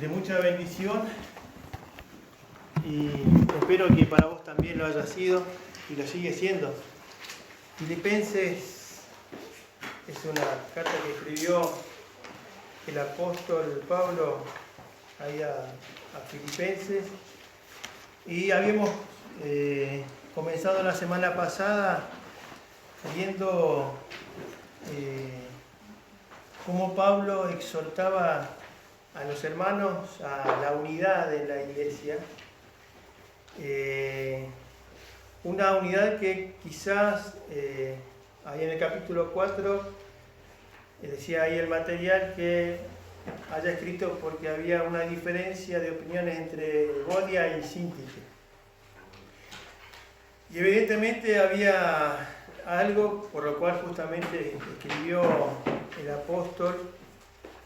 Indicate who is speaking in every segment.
Speaker 1: de mucha bendición y espero que para vos también lo haya sido y lo sigue siendo. Filipenses es una carta que escribió el apóstol Pablo ahí a Filipenses, y habíamos comenzado la semana pasada viendo cómo Pablo exhortaba a los hermanos a la unidad en la iglesia, una unidad que quizás ahí en el capítulo 4 decía ahí el material que haya escrito porque había una diferencia de opiniones entre Evodia y Síntique. Y evidentemente había algo por lo cual justamente escribió el apóstol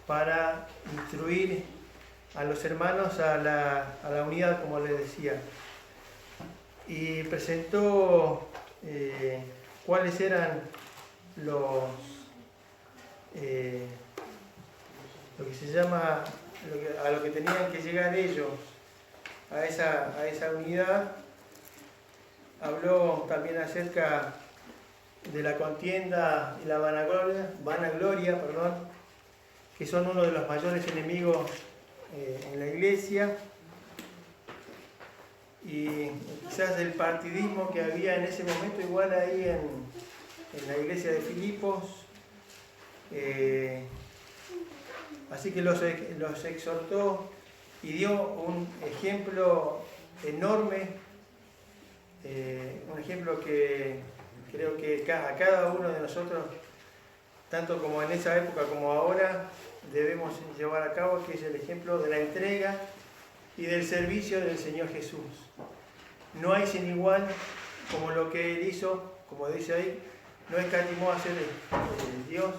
Speaker 1: para instruir a los hermanos a la unidad, como les decía. Y presentó cuáles eran lo que se llama, a lo que tenían que llegar ellos, a esa unidad. Habló también acerca de la contienda y la vanagloria, que son uno de los mayores enemigos en la iglesia, y quizás el partidismo que había en ese momento igual ahí en la iglesia de Filipos. Así que los exhortó y dio un ejemplo enorme, un ejemplo que creo que a cada uno de nosotros, tanto como en esa época como ahora, debemos llevar a cabo, que es el ejemplo de la entrega y del servicio del Señor Jesús. No hay sin igual como lo que Él hizo, como dice ahí, no escatimó a ser Dios,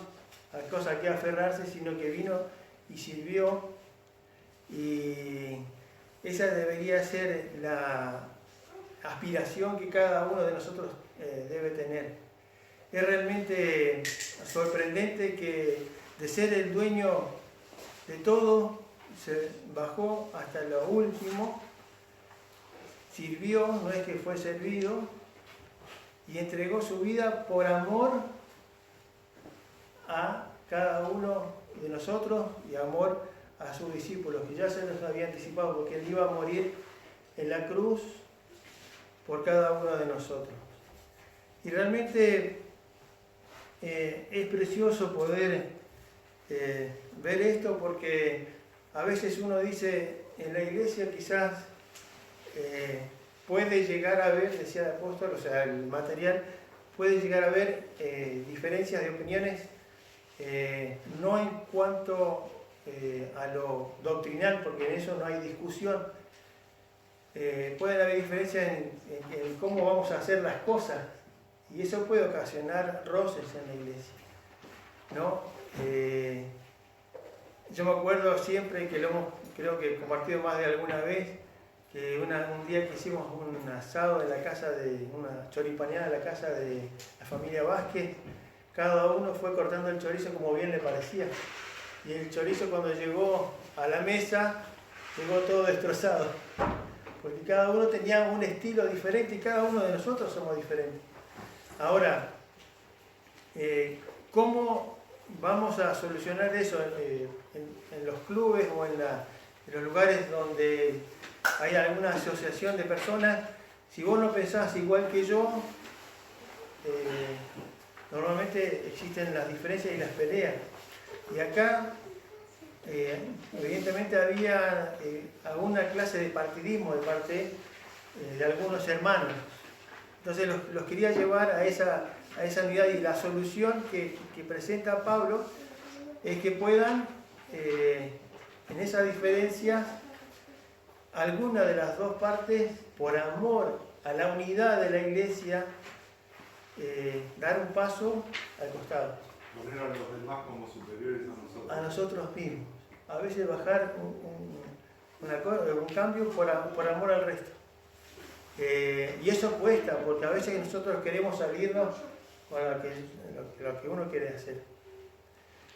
Speaker 1: a cosas que aferrarse, sino que vino y sirvió, y esa debería ser la aspiración que cada uno de nosotros debe tener. Es realmente sorprendente que de ser el dueño de todo, se bajó hasta lo último, sirvió, no es que fue servido, y entregó su vida por amor a cada uno de nosotros y amor a sus discípulos, que ya se los había anticipado, porque Él iba a morir en la cruz por cada uno de nosotros. Y realmente es precioso poder ver esto, porque a veces uno dice, en la iglesia quizás puede llegar a haber, decía el apóstol, o sea, el material, puede llegar a haber diferencias de opiniones, no en cuanto a lo doctrinal, porque en eso no hay discusión. Pueden haber diferencias en cómo vamos a hacer las cosas, y eso puede ocasionar roces en la iglesia, ¿no? Yo me acuerdo siempre que lo hemos, creo que compartido más de alguna vez, que un día que hicimos un asado en la casa una choripaneada en la casa de la familia Vázquez, cada uno fue cortando el chorizo como bien le parecía, y el chorizo cuando llegó a la mesa llegó todo destrozado, porque cada uno tenía un estilo diferente y cada uno de nosotros somos diferentes. Ahora, ¿cómo vamos a solucionar eso en los clubes o en los lugares donde hay alguna asociación de personas? Si vos no pensás igual que yo, normalmente existen las diferencias y las peleas. Y acá, evidentemente, había alguna clase de partidismo de parte de algunos hermanos. Entonces los quería llevar a esa unidad, y la solución que presenta Pablo es que puedan, en esa diferencia, alguna de las dos partes, por amor a la unidad de la iglesia, dar un paso al costado.
Speaker 2: Poner a los demás como superiores a nosotros.
Speaker 1: A nosotros mismos. A veces bajar un cambio por amor al resto. Y eso cuesta, porque a veces nosotros queremos salirnos con lo que uno quiere hacer.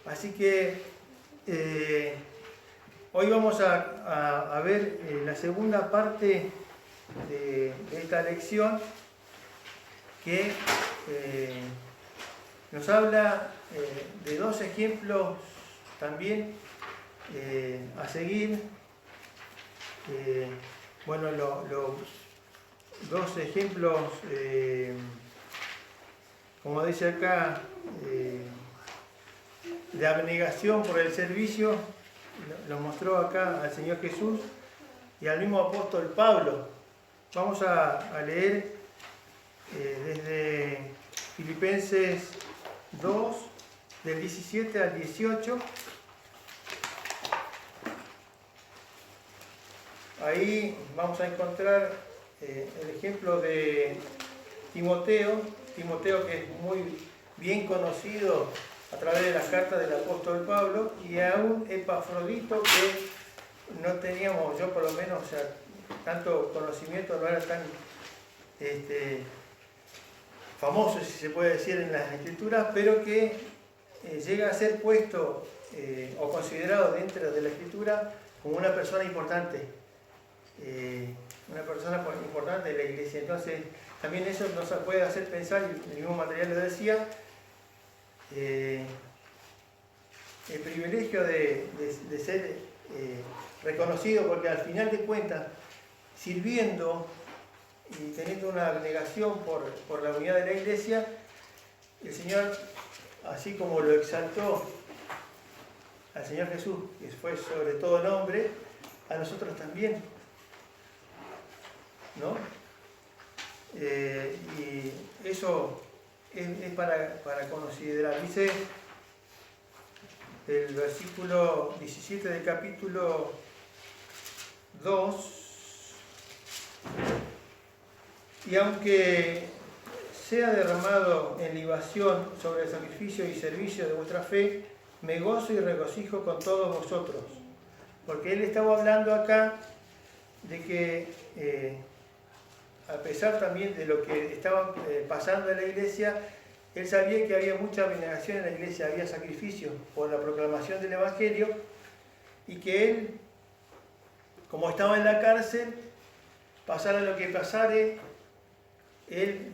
Speaker 1: Así que Hoy vamos a ver la segunda parte de esta lección que nos habla de dos ejemplos también a seguir. Bueno, los dos ejemplos, como dice acá, de abnegación por el servicio, lo mostró acá al Señor Jesús y al mismo apóstol Pablo. Vamos a leer desde Filipenses 2, del 17 al 18. Ahí vamos a encontrar el ejemplo de Timoteo, que es muy bien conocido a través de las cartas del apóstol Pablo, y a un Epafrodito que no teníamos, yo por lo menos, o sea, tanto conocimiento, no era tan famoso, si se puede decir, en las escrituras, pero que llega a ser puesto o considerado dentro de la escritura como una persona importante. Una persona importante de la iglesia. Entonces también eso nos puede hacer pensar, y el mismo material lo decía, el privilegio de ser reconocido, porque al final de cuentas, sirviendo y teniendo una abnegación por la unidad de la iglesia, el Señor, así como lo exaltó al Señor Jesús, que fue sobre todo nombre, a nosotros también, ¿no? Y eso es para considerar. Dice el versículo 17 del capítulo 2: y aunque sea derramado en libación sobre el sacrificio y servicio de vuestra fe, me gozo y regocijo con todos vosotros. Porque él estaba hablando acá de que a pesar también de lo que estaba pasando en la iglesia, él sabía que había mucha abnegación en la iglesia, había sacrificio por la proclamación del Evangelio, y que él, como estaba en la cárcel, pasara lo que pasare, él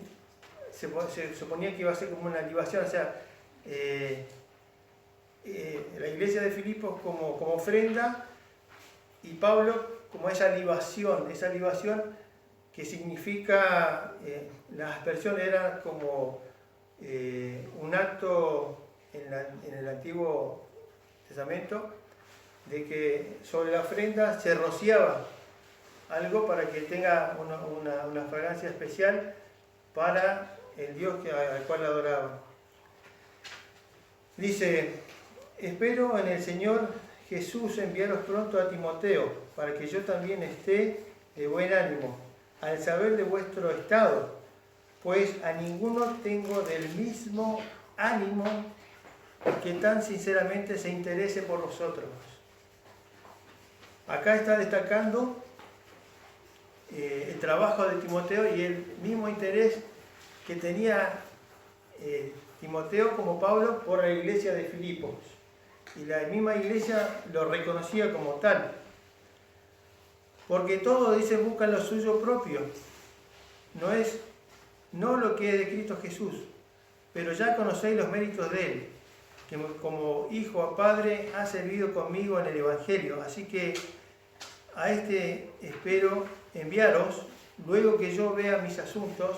Speaker 1: se suponía que iba a ser como una libación, o sea, la iglesia de Filipos como ofrenda, y Pablo como esa libación que significa, la aspersión era como un acto en el Antiguo Testamento, de que sobre la ofrenda se rociaba algo para que tenga una fragancia especial para el Dios al cual adoraban. Dice: espero en el Señor Jesús enviaros pronto a Timoteo, para que yo también esté de buen ánimo, al saber de vuestro estado, pues a ninguno tengo del mismo ánimo que tan sinceramente se interese por vosotros. Acá está destacando el trabajo de Timoteo y el mismo interés que tenía Timoteo como Pablo por la iglesia de Filipos. Y la misma iglesia lo reconocía como tal. Porque todos, dice, buscan lo suyo propio. No lo que es de Cristo Jesús, pero ya conocéis los méritos de Él, que como hijo a padre ha servido conmigo en el Evangelio. Así que a este espero enviaros, luego que yo vea mis asuntos,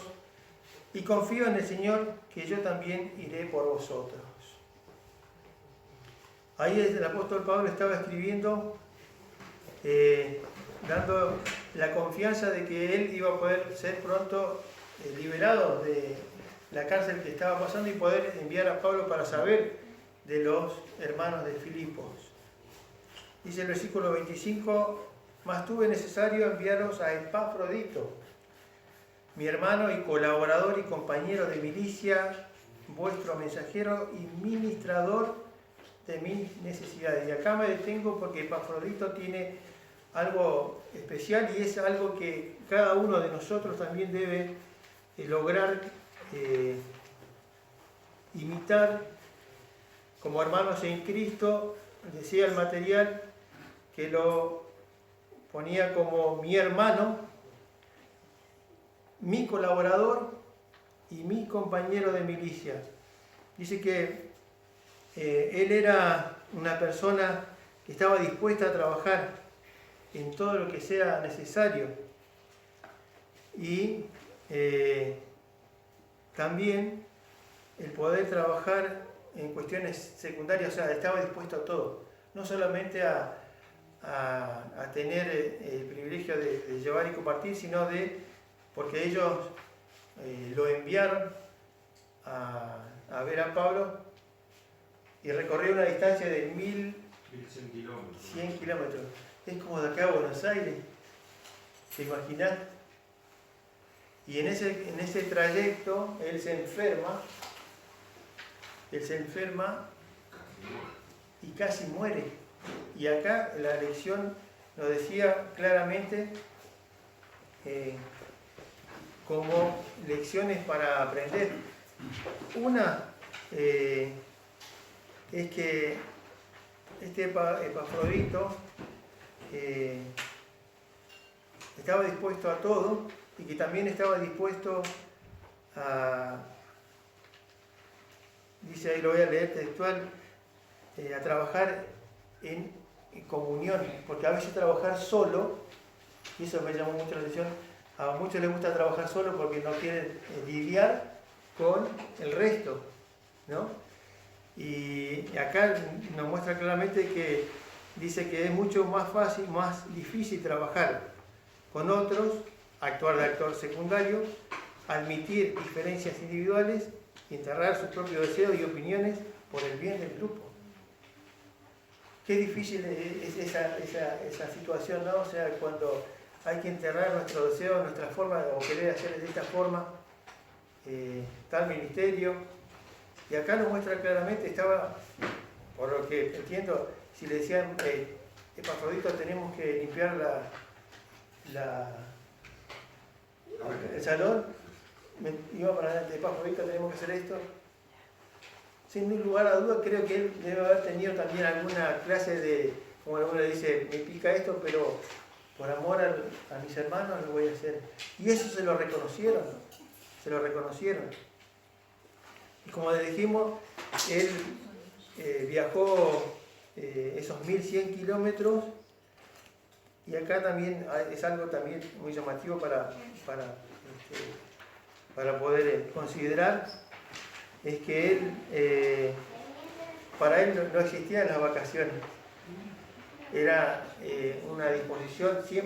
Speaker 1: y confío en el Señor que yo también iré por vosotros. Ahí el apóstol Pablo estaba escribiendo, dando la confianza de que él iba a poder ser pronto liberado de la cárcel que estaba pasando y poder enviar a Pablo para saber de los hermanos de Filipos. Dice el versículo 25: mas tuve necesario enviaros a Epafrodito, mi hermano y colaborador y compañero de milicia, vuestro mensajero y ministrador de mis necesidades. Y acá me detengo porque Epafrodito tiene algo especial, y es algo que cada uno de nosotros también debe lograr imitar como hermanos en Cristo. Decía el material que lo ponía como mi hermano, mi colaborador y mi compañero de milicia. Dice que él era una persona que estaba dispuesta a trabajar en todo lo que sea necesario. Y también el poder trabajar en cuestiones secundarias, o sea, estaba dispuesto a todo, no solamente a tener el privilegio de llevar y compartir, sino porque ellos lo enviaron a ver a Pablo y recorrió una distancia de 1100 kilómetros. Es como de acá a Buenos Aires, ¿te imaginás? Y en ese trayecto él se enferma y casi muere. Y acá la lección nos decía claramente como lecciones para aprender. Una es que este Epafrodito estaba dispuesto a todo y que también estaba dispuesto dice ahí, lo voy a leer textual, a trabajar en comunión, porque a veces trabajar solo, y eso me llamó mucho la atención, a muchos les gusta trabajar solo porque no quieren lidiar con el resto, ¿no? Y acá nos muestra claramente que dice que es mucho más fácil, más difícil trabajar con otros, actuar de actor secundario, admitir diferencias individuales y enterrar sus propios deseos y opiniones por el bien del grupo. Qué difícil es esa situación, ¿no? O sea, cuando hay que enterrar nuestro deseo, nuestra forma, o querer hacer de esta forma, tal ministerio. Y acá nos muestra claramente, estaba, por lo que entiendo, si le decían, Epafrodito, tenemos que limpiar el salón, iba para adelante, Epafrodito, tenemos que hacer esto. Sin lugar a duda, creo que él debe haber tenido también alguna clase de, como alguno le dice, me pica esto, pero por amor a mis hermanos lo voy a hacer. Y eso se lo reconocieron. Y como le dijimos, él viajó esos 1100 kilómetros, y acá también es algo también muy llamativo para poder considerar, es que él, para él no existían las vacaciones, era una disposición 100%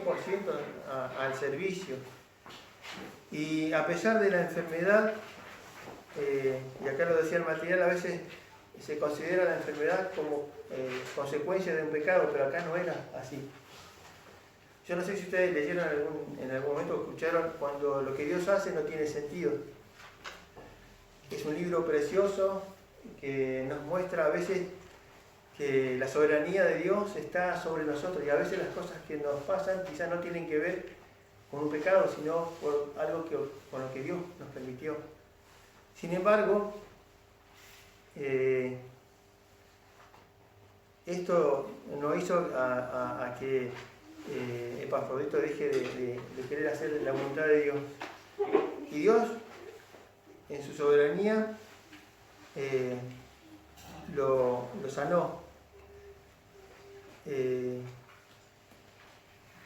Speaker 1: al servicio. Y a pesar de la enfermedad, y acá lo decía el material, a veces se considera la enfermedad como consecuencia de un pecado, pero acá no era así. Yo no sé si ustedes leyeron en algún momento, escucharon, cuando lo que Dios hace no tiene sentido. Es un libro precioso que nos muestra a veces que la soberanía de Dios está sobre nosotros, y a veces las cosas que nos pasan quizás no tienen que ver con un pecado, sino por algo con lo que Dios nos permitió. Sin embargo, esto no hizo a que Epafrodito deje de querer hacer la voluntad de Dios. Y Dios, en su soberanía, lo sanó.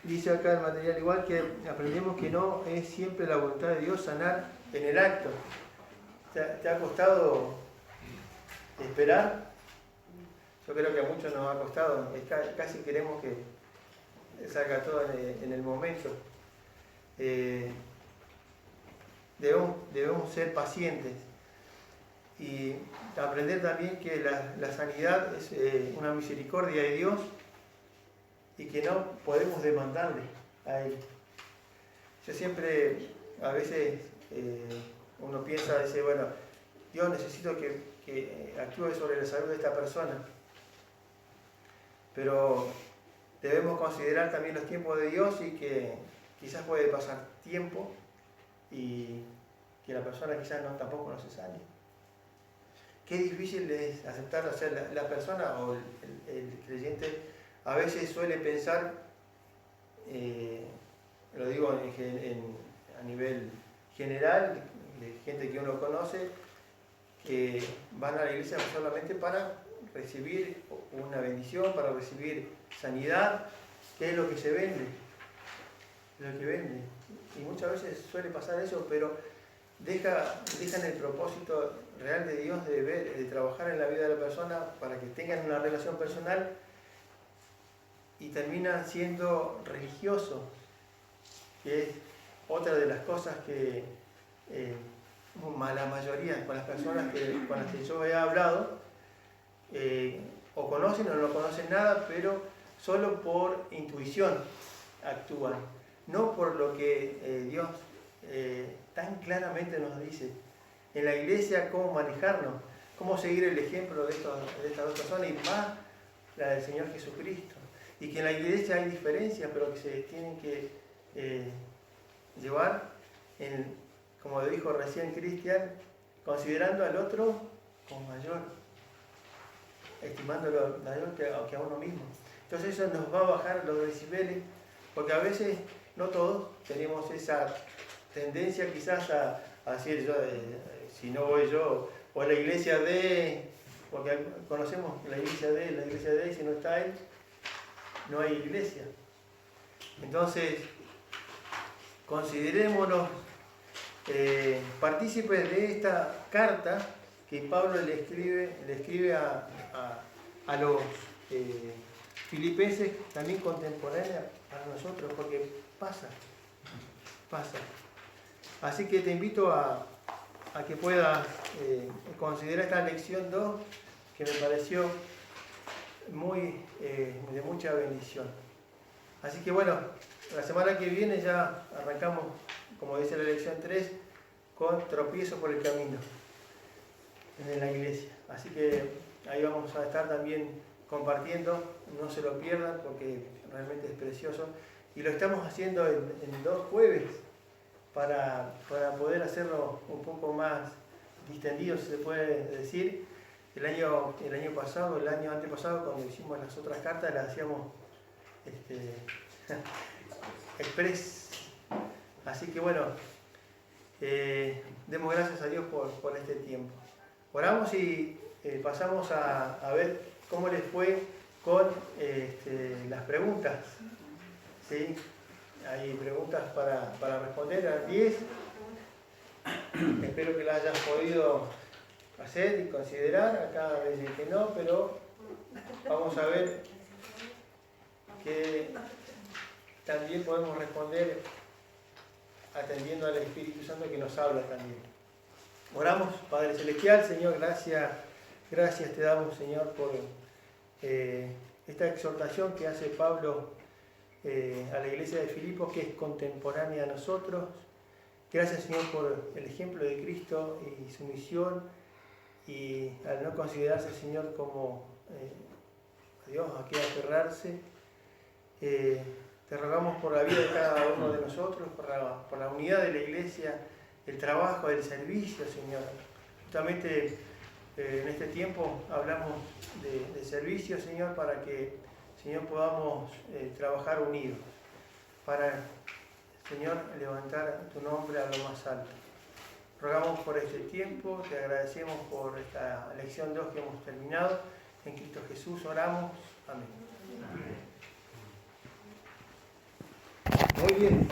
Speaker 1: Dice acá el material igual que aprendemos que no es siempre la voluntad de Dios sanar en el acto. ¿Te ha costado esperar? Yo creo que a muchos nos ha costado, casi queremos que salga todo en el momento. Debemos ser pacientes y aprender también que la sanidad es una misericordia de Dios y que no podemos demandarle a Él. Yo siempre, a veces, uno piensa, dice, bueno, Dios, necesito que actúe sobre la salud de esta persona. Pero debemos considerar también los tiempos de Dios y que quizás puede pasar tiempo y que la persona quizás tampoco no se sane. Qué difícil es aceptar, o sea, la persona o el creyente a veces suele pensar, lo digo a nivel general, de gente que uno conoce, que van a la iglesia solamente para recibir una bendición, para recibir sanidad, que es lo que se vende, lo que vende. Y muchas veces suele pasar eso, pero dejan el propósito real de Dios de trabajar en la vida de la persona para que tengan una relación personal y terminan siendo religiosos, que es otra de las cosas que la mayoría con las personas con las que yo he hablado o conocen o no conocen nada, pero solo por intuición actúan, no por lo que Dios tan claramente nos dice en la iglesia, cómo manejarnos, cómo seguir el ejemplo de estas dos personas y más la del Señor Jesucristo. Y que en la iglesia hay diferencias, pero que se tienen que llevar, como dijo recién Cristian, considerando al otro como mayor, estimándolo mayor que a uno mismo. Entonces eso nos va a bajar los decibeles, porque a veces, no todos, tenemos esa tendencia quizás a decir, si no voy yo, o la iglesia de, porque conocemos la iglesia de, y si no está él, no hay iglesia. Entonces, considerémonos partícipes de esta carta que Pablo le escribe a los filipenses, también contemporánea para nosotros, porque pasa. Así que te invito a que puedas considerar esta lección 2, que me pareció de mucha bendición. Así que bueno, la semana que viene ya arrancamos, como dice la lección 3, con tropiezos por el camino en la iglesia. Así que ahí vamos a estar también compartiendo, no se lo pierdan porque realmente es precioso. Y lo estamos haciendo en 2 jueves para poder hacerlo un poco más distendido, se puede decir. El año antepasado, cuando hicimos las otras cartas, las hacíamos express. Así que bueno, demos gracias a Dios por este tiempo. Oramos y pasamos a ver cómo les fue con las preguntas. ¿Sí? Hay preguntas para responder a 10. Espero que las hayas podido hacer y considerar. Acá dicen que no, pero vamos a ver que también podemos responder atendiendo al Espíritu Santo que nos habla también. Oramos, Padre Celestial, Señor, gracias te damos, Señor, por esta exhortación que hace Pablo a la iglesia de Filipos, que es contemporánea a nosotros. Gracias, Señor, por el ejemplo de Cristo y su misión, y al no considerarse, Señor, como Dios a qué aferrarse. Te rogamos por la vida de cada uno de nosotros, por la unidad de la iglesia, el trabajo, el servicio, Señor. Justamente en este tiempo hablamos de servicio, Señor, para que, Señor, podamos trabajar unidos, para, Señor, levantar tu nombre a lo más alto. Rogamos por este tiempo, te agradecemos por esta lección 2 que hemos terminado. En Cristo Jesús oramos. Amén. Muy bien.